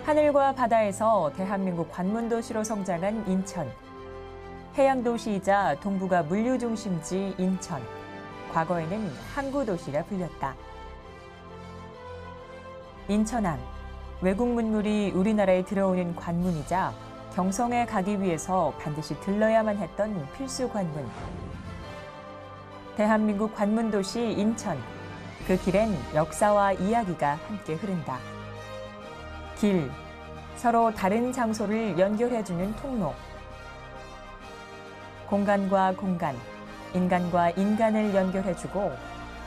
하늘과 바다에서 대한민국 관문도시로 성장한 인천. 해양도시이자 동북아 물류중심지 인천. 과거에는 항구도시라 불렸다. 인천항. 외국 문물이 우리나라에 들어오는 관문이자 경성에 가기 위해서 반드시 들러야만 했던 필수 관문. 대한민국 관문도시 인천. 그 길엔 역사와 이야기가 함께 흐른다. 길. 서로 다른 장소를 연결해주는 통로. 공간과 공간, 인간과 인간을 연결해주고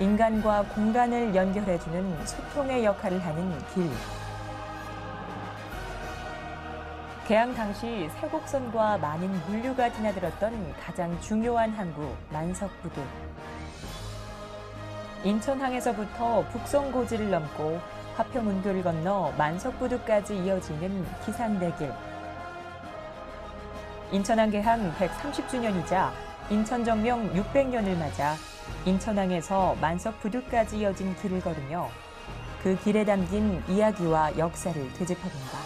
인간과 공간을 연결해주는 소통의 역할을 하는 길. 개항 당시 세곡선과 많은 물류가 드나들었던 가장 중요한 항구 만석부두. 인천항에서부터 북송고지를 넘고 화평운교를 건너 만석부두까지 이어지는 기상대길. 인천항 개항 130주년이자 인천정명 600년을 맞아 인천항에서 만석부두까지 이어진 길을 걸으며 그 길에 담긴 이야기와 역사를 되짚어본다.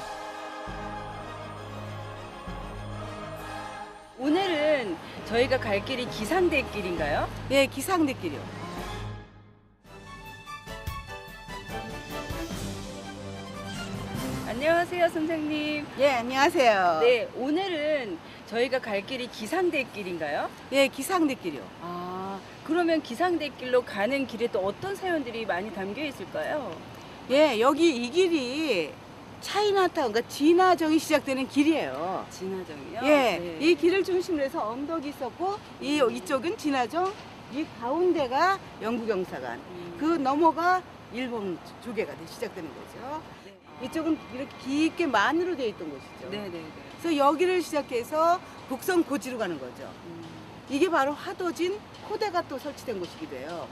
오늘은 저희가 갈 길이 기상대길인가요? 네, 기상대길이요. 안녕하세요, 선생님. 예, 안녕하세요. 네, 오늘은 저희가 갈 길이 기상대길인가요? 예, 기상대길이요. 아, 그러면 기상대길로 가는 길에 또 어떤 사연들이 많이 담겨 있을까요? 예, 여기 이 길이 차이나타운, 그러니까 진화정이 시작되는 길이에요. 진화정이요? 예, 네. 이 길을 중심으로 해서 언덕이 있었고, 이쪽은 진화정, 이 가운데가 영국영사관, 그 너머가 일본 조개가 시작되는 거죠. 네. 이쪽은 이렇게 깊게 만으로 되어 있던 곳이죠. 네네네. 그래서 여기를 시작해서 북성 고지로 가는 거죠. 이게 바로 화도진 포대가 또 설치된 곳이기도 해요.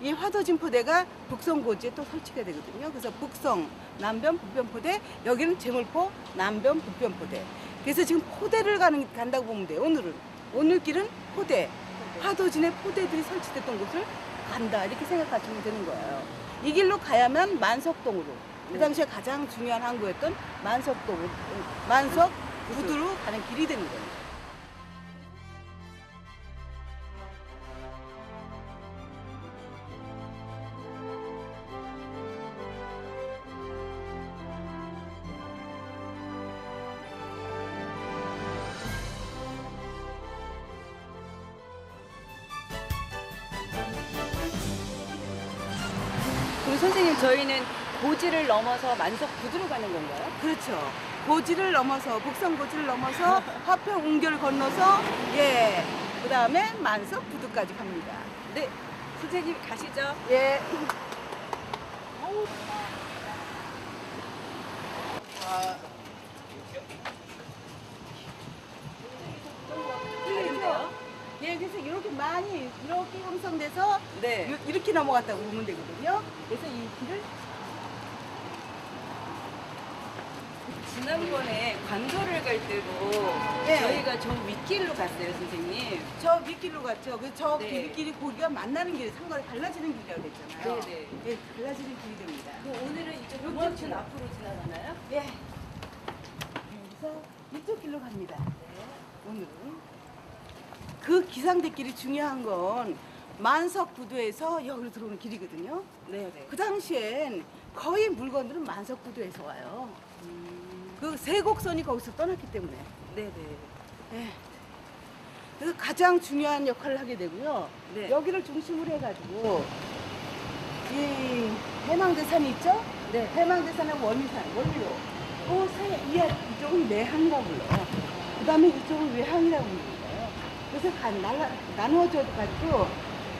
이 화도진 포대가 북성 고지에 또 설치가 되거든요. 그래서 북성, 남변, 북변 포대, 여기는 제물포, 남변, 북변 포대. 그래서 지금 포대를 간다고 보면 돼요. 오늘 길은 포대, 화도진의 포대들이 설치됐던 곳을 간다 이렇게 생각하시면 되는 거예요. 이 길로 가야만 만석동으로, 그 당시에 가장 중요한 항구였던 만석부두로 가는 길이 되는 거예요. 그럼 선생님, 저희는 고지를 넘어서 만석부두로 가는 건가요? 그렇죠. 고지를 넘어서, 북성 고지를 넘어서 화평 웅교를 건너서, 예, 그 다음에 만석부두까지 갑니다. 네, 선생님 가시죠. 예. 다른데요? 예, 그래서 이렇게 많이 이렇게 형성돼서 네. 이렇게 넘어갔다고 보면 되거든요. 그래서 이 길을 지난번에 관서를 갈 때도 네. 저희가 저 윗길로 갔어요, 선생님. 저 윗길로 갔죠. 그래서 저 네. 윗길이 고기가 만나는 길이 상관이 달라지는 길이라고 그랬잖아요. 네네. 예, 달라지는 길이 됩니다. 그럼 오늘은 이쪽 용암천 앞으로 지나가나요? 예. 그래서 이쪽 길로 갑니다. 오늘은. 그 기상대길이 중요한 건 만석부두에서 여기로 들어오는 길이거든요. 네네. 그 당시엔 거의 물건들은 만석부두에서 와요. 그 세곡선이 거기서 떠났기 때문에. 네네. 예. 그래서 가장 중요한 역할을 하게 되고요. 네. 여기를 중심으로 해가지고 이 해망대산이 있죠? 네. 해망대산하고 원리로. 그 사이 이쪽은 내항이라고 불러요. 그 다음에 이쪽은 외항이라고 부르는 거예요. 그래서 나누어져 가지고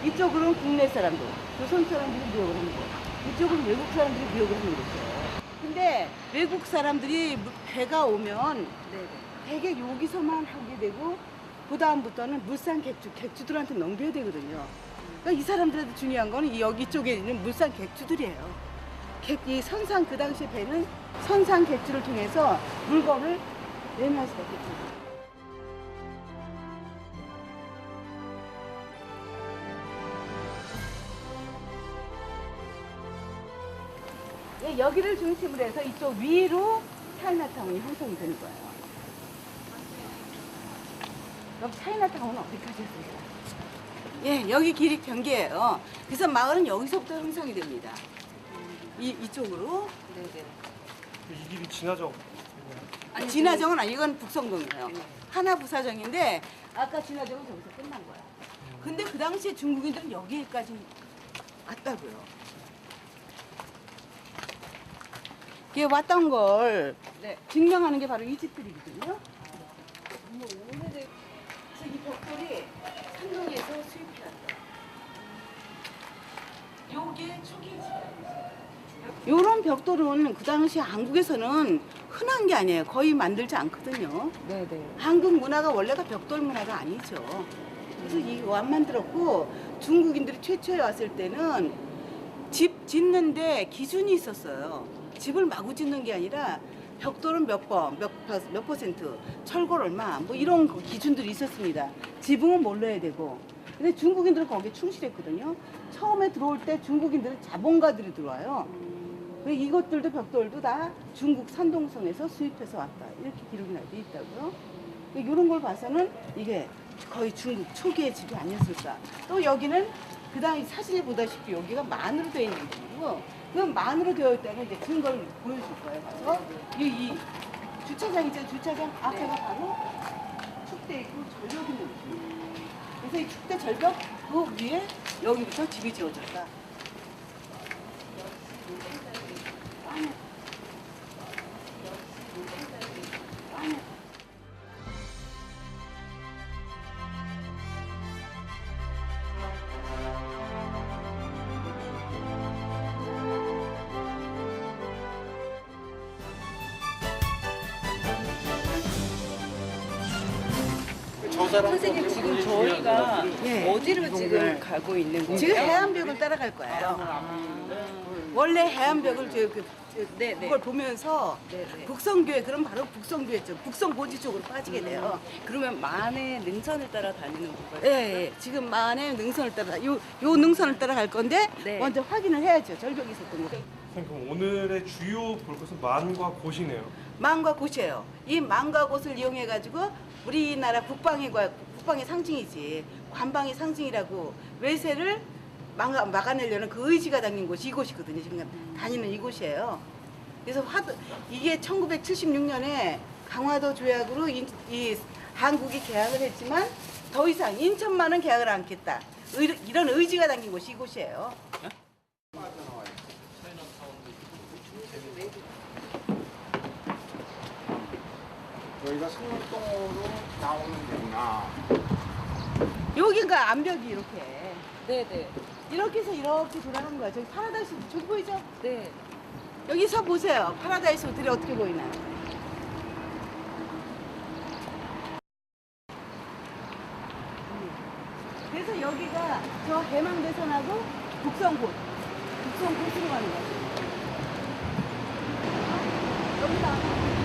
이쪽으로는 국내 사람들, 조선 사람들이 무역을 하는 거예요. 이쪽은 외국 사람들이 무역을 하는 거죠. 근데 외국 사람들이 배가 오면 네네. 대개 여기서만 하게 되고 그 다음부터는 물산 객주들한테 넘겨야 되거든요. 그러니까 이 사람들한테 중요한 거는 여기 쪽에 있는 물산 객주들이에요. 이 선상 그 당시 배는 선상 객주를 통해서 물건을 내놓을 수가 있겠죠. 예, 여기를 중심으로 해서 이쪽 위로 차이나타운이 형성이 되는 거예요. 그럼 차이나타운은 어디까지 있습니까? 예, 여기 길이 경계예요. 그래서 마을은 여기서부터 형성이 됩니다. 이쪽으로. 네네. 이 길이 진화정. 진화정은 아니, 이건 북성동이에요. 하나 부사정인데 아까 진화정은 저기서 끝난 거야. 근데 그 당시에 중국인들은 여기까지 왔다고요. 이게 왔던 걸 네. 증명하는 게 바로 이 집들이거든요. 오늘의 저기 벽돌이 산동에서 수입해왔다. 요게 초기 집이에요. 요런 벽돌은 그 당시 한국에서는 흔한 게 아니에요. 거의 만들지 않거든요. 네네. 한국 문화가 원래가 벽돌 문화가 아니죠. 그래서 이거 안 만들었고 중국인들이 최초에 왔을 때는 집 짓는데 기준이 있었어요. 집을 마구 짓는 게 아니라 벽돌은 몇 퍼센트, 철골 얼마, 뭐 이런 기준들이 있었습니다. 지붕은 뭘로 해야 되고. 근데 중국인들은 거기에 충실했거든요. 처음에 들어올 때 중국인들은 자본가들이 들어와요. 이것들도 벽돌도 다 중국 산동성에서 수입해서 왔다. 이렇게 기록이 돼 있다고요. 이런 걸 봐서는 이게 거의 중국 초기의 집이 아니었을까. 또 여기는 그 당시 사진에 보다시피 여기가 만으로 되어 있는 거고, 그 만으로 되어 있다는 이제 증거를 보여줄 거예요. 가서 이 주차장 있죠. 주차장 앞에가 바로 축대 있고 절벽 있는 곳입니다. 그래서 이 축대 절벽 그 위에 여기부터 집이 지어졌다. 선생님 지금 저희가 예. 어디로 지금 가고 있는 건가요? 지금 해안벽을 따라갈 거예요. 원래 해안벽을 네, 네. 그걸 보면서 네, 네. 북성교회, 그럼 바로 북성교회죠. 북성고지 쪽으로 빠지게 돼요. 그러면 만의 능선을 따라 다니는 건가요? 예, 예. 지금 만에 능선을 따라, 요 능선을 따라 갈 건데 네. 먼저 확인을 해야죠. 절벽이 있었던 거. 선생님, 그럼 오늘의 주요 볼 것은 만과 곳이네요. 만과 곳이에요. 이 만과 곳을 이용해 가지고 우리나라 국방의 상징이지, 관방의 상징이라고 외세를 막아내려는 그 의지가 담긴 곳이 이곳이거든요. 지금 다니는 이곳이에요. 그래서 이게 1976년에 강화도 조약으로 이 한국이 계약을 했지만 더 이상 인천만은 계약을 않겠다. 이런 의지가 담긴 곳이 이곳이에요. 여기가 성월동으로 나오는 데구나. 여기가 암벽이 이렇게. 네네. 이렇게 해서 이렇게 돌아가는 거야. 저기 파라다이스, 저기 보이죠? 네. 여기서 보세요. 파라다이스 호텔이 어떻게 보이나요? 그래서 여기가 저 대망대선하고 북성곳으로 가는 거죠. 여기다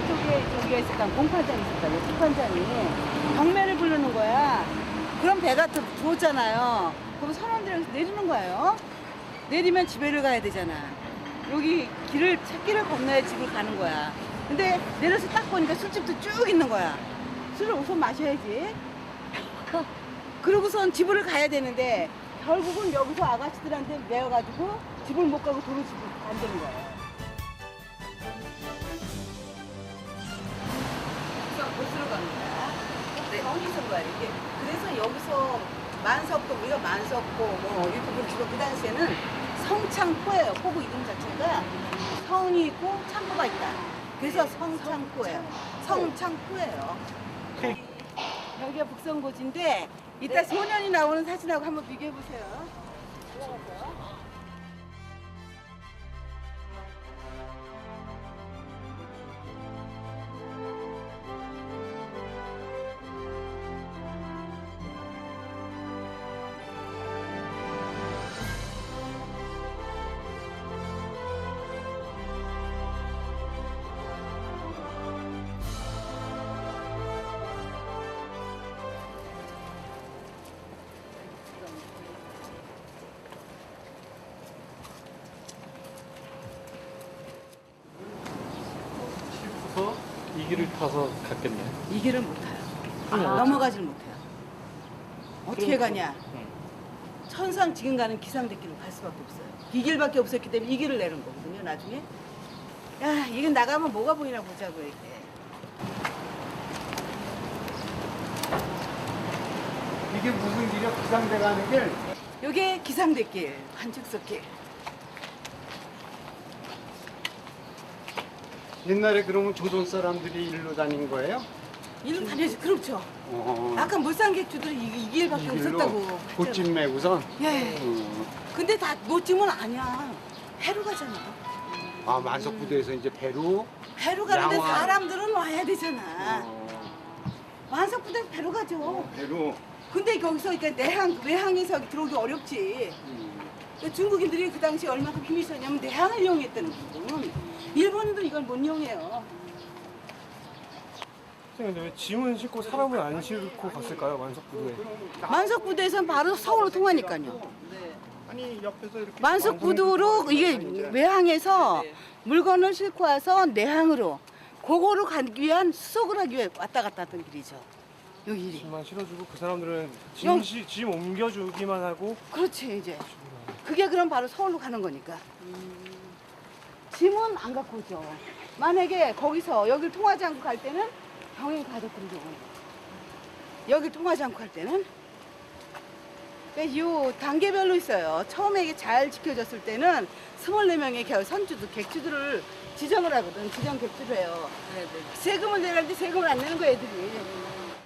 이쪽에 저기가 있었던 공판장이 있었다고. 공판장이 경매를 부르는 거야. 그럼 배가 또 들어오잖아요. 그럼 선원들이 여기서 내리는 거예요. 내리면 집에를 가야 되잖아. 여기 찾기를 건너야 집을 가는 거야. 근데 내려서 딱 보니까 술집도 쭉 있는 거야. 술을 우선 마셔야지. 그러고선 집을 가야 되는데 결국은 여기서 아가씨들한테 매어가지고 집을 못 가고 도로 집을 안 되는 거예요. 곳으로 가는 거야. 네. 정리선 거야 이게. 그래서 여기서 만석도, 우리가 만석고 뭐 이렇게 부르지고 그 당시에는 성창포예요. 포구 이름 자체가 성이 있고 창고가 있다. 그래서 성창포예요. 성창포예요. 여기가 북성고지인데 이따 소년이 나오는 사진하고 한번 비교해 보세요. 이 길을 타서 갔겠네. 이 길을 못 타요. 그럼 넘어가질 못해요. 어떻게 그럼- 가냐? 응. 천상 지금 가는 기상대길로 갈 수밖에 없어요. 이 길밖에 없었기 때문에 이 길을 내는 거거든요. 나중에. 야, 이게 나가면 뭐가 보이나 보자고 이렇게. 이게 무슨 길이야? 기상대 가는 길? 요게 기상대길, 관측석길. 옛날에 그러면 조선 사람들이 일로 다닌 거예요? 일로 다녀지. 그렇죠. 어. 아까 물산객주들이 이 길밖에 이 길로 없었다고. 보찜 메고선? 예. 근데 다 못지면 아니야. 배로 가잖아. 아, 만석부대에서 이제 배로? 배로 가는데 양화. 사람들은 와야 되잖아. 어, 만석부대 배로 가죠. 배로. 근데 거기서 그러니까 내항, 외항에서 들어오기 어렵지. 그러니까 중국인들이 그 당시 얼마큼 힘이 있었냐면 내항을 이용했다는 거고. 일본인들은 이걸 못 이용해요. 선생님, 근데 왜 짐은 싣고 사람은 안 싣고 갔을까요? 만석부두에. 만석부대에서는 바로 서울로 통하니까요. 아니, 옆에서 이렇게. 만석부두로 이게 외항에서 물건을 싣고 와서 내항으로 그거로 가기 위한 수속을 하기 위해 왔다 갔다 했던 길이죠. 요 길이. 짐만 실어주고 그 사람들은 영- 짐 옮겨주기만 하고. 그렇지 이제. 그게 그럼 바로 서울로 가는 거니까. 짐은 안 갖고 오죠. 만약에 거기서 여길 통하지 않고 갈 때는 병행 가족들이죠. 여길 통하지 않고 갈 때는 그러니까 요 단계별로 있어요. 처음에 이게 잘 지켜졌을 때는 24명의 선주들, 객주들을 지정을 하거든. 지정 객주를 해요. 세금을 내라는데 세금을 안 내는 거야, 애들이.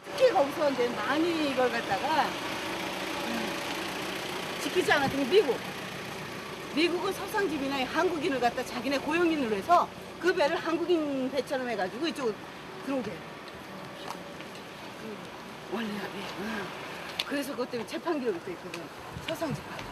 특히 거기서 이제 많이 이걸 갖다가 지키지 않았던 게 미국은 서상집이나 한국인을 갖다 자기네 고용인으로 해서 그 배를 한국인 배처럼 해가지고 이쪽으로 들어오게 해요. 원래 배. 그래서 그것 때문에 재판 기록도 있거든. 서상집하고.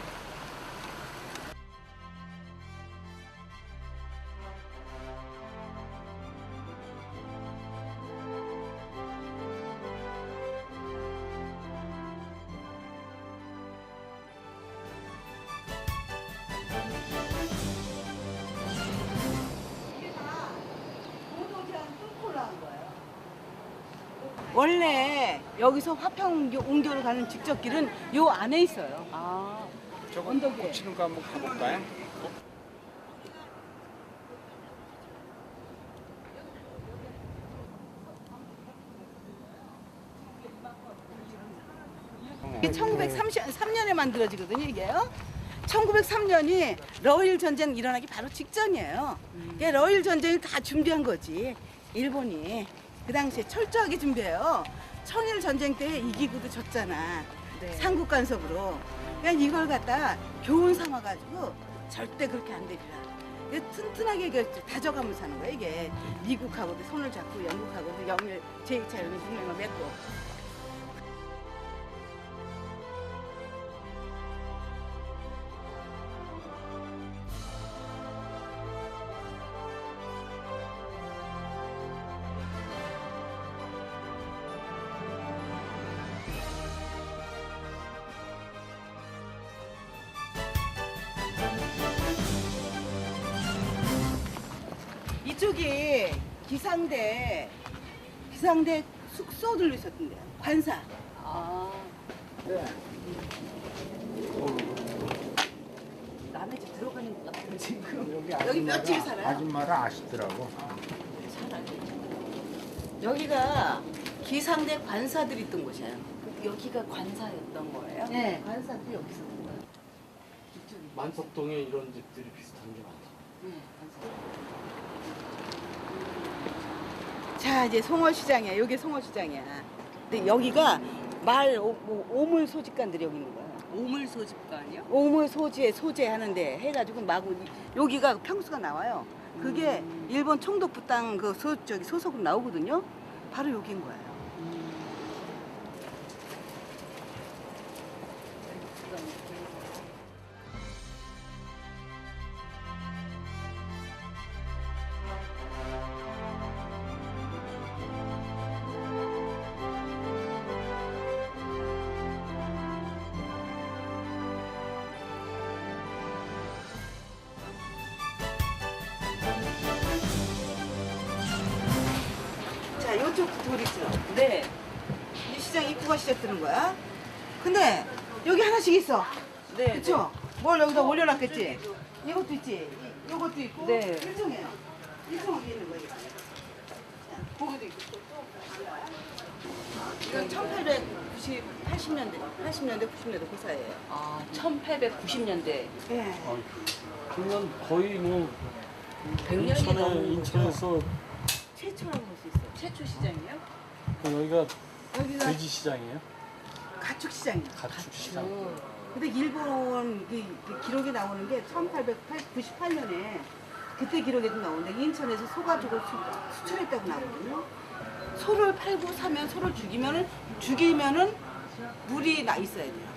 원래 여기서 화평 옹교로 가는 직접길은 요 안에 있어요. 아, 저거 언덕에. 고치는 거 한번 가볼까요? 이게 1933년에 만들어지거든요, 이게요. 1903년이 러일 전쟁 일어나기 바로 직전이에요. 이게 러일 전쟁을 다 준비한 거지, 일본이. 그 당시에 철저하게 준비해요. 청일 전쟁 때 이기고도 졌잖아. 네. 삼국 간섭으로. 그냥 이걸 갖다 교훈 삼아가지고 절대 그렇게 안 되리라. 이게 튼튼하게 이게 다져가면서 하는 거야, 이게. 미국하고도 손을 잡고 영국하고도 영일, 제2차 연맹 동맹을 맺고. 이쪽이 기상대 숙소들로 있었던데요. 관사. 아, 남의 집 들어가는 것 같아요, 지금. 여기 여기 며칠 살아요? 아줌마를 아시더라고. 여기가 기상대 관사들이 있던 곳이에요. 여기가 관사였던 거예요? 네, 관사들이 여기 있었던 거예요. 이쪽이. 만석동에 이런 집들이 비슷한 게 많다. 네, 관사. 자, 이제 송어시장이야. 여기 송어시장이야. 근데 여기가 오물 소집관들이 여기 있는 거야. 오물 소집관이요? 오물 소재 하는데 해가지고 마구 여기가 평수가 나와요. 그게 일본 총독부 땅 그 소속으로 나오거든요. 바로 여기인 거예요. 이쪽 돌 있죠. 네. 이 시장 입구가 시작되는 거야. 근데 여기 하나씩 있어. 네. 그쵸? 뭘 여기다 올려놨겠지? 이것도 있지? 이것도 있고. 네. 일정해요. 일정하게 있는 거예요. 고기도 있고 또 이건 1880년대, 80년대, 90년대 그 사이에요. 아, 1890년대. 예. 그러면 거의 뭐 100년이 넘은 인천에서 최초라고 볼 수 있어요. 최초 시장이요? 여기가 여기가 돼지 시장이에요? 가축 시장이에요. 가축 시장. 근데 일본 기록에 나오는 게 1898년에 그때 기록에도 나오는데 인천에서 소가죽을 수출했다고 나오거든요. 소를 팔고 사면 소를 죽이면은 물이 나 있어야 돼요.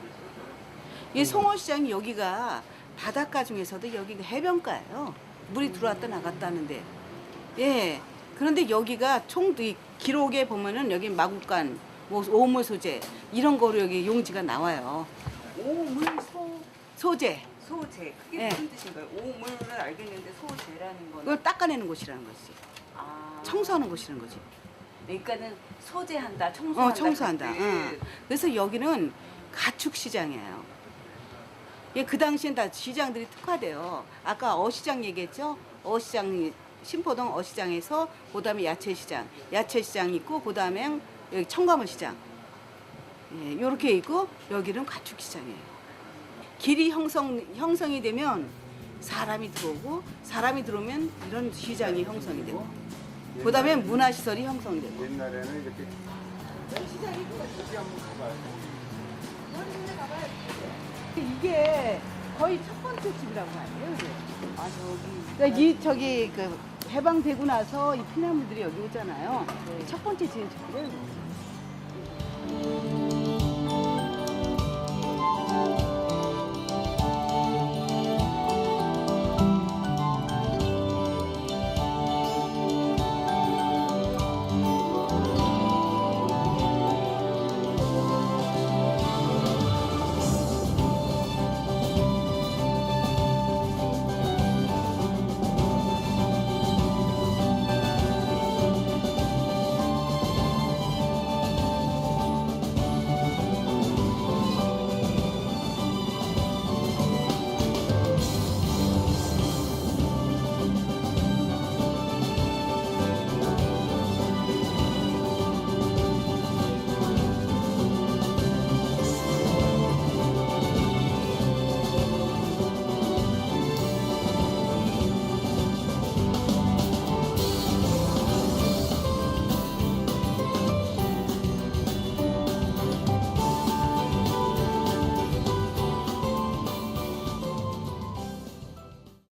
이 송어시장이 여기가 바닷가 중에서도 여기가 해변가예요. 물이 들어왔다 나갔다 하는데. 예. 그런데 여기가 이 기록에 보면은 여기 마구간, 뭐 오물 소재 이런 거로 여기 용지가 나와요. 소재. 소재. 그게 네. 무슨 뜻인가요? 오물은 알겠는데 소재라는 건. 그걸 닦아내는 곳이라는 거지. 아. 청소하는 곳이라는 거지. 그러니까는 소재한다, 청소한다. 청소한다. 그때. 응. 그래서 여기는 가축 시장이에요. 예, 그 당시엔 다 시장들이 특화돼요. 아까 어시장 얘기했죠? 어시장, 신포동 어시장에서 그다음에 야채시장, 야채시장 있고 그다음에 여기 청과물 시장. 예, 이렇게 있고 여기는 가축 시장이에요. 길이 형성이 되면 사람이 들어오고 사람이 들어오면 이런 시장이 형성이 되고 그다음에 문화시설이 형성이 되고. 옛날에는 이렇게 이게 거의 첫 번째 집이라고 하네요. 아 저기. 그러니까 저기 그 해방되고 나서 이 피난민들이 여기 오잖아요. 첫 번째 지은 집이래요.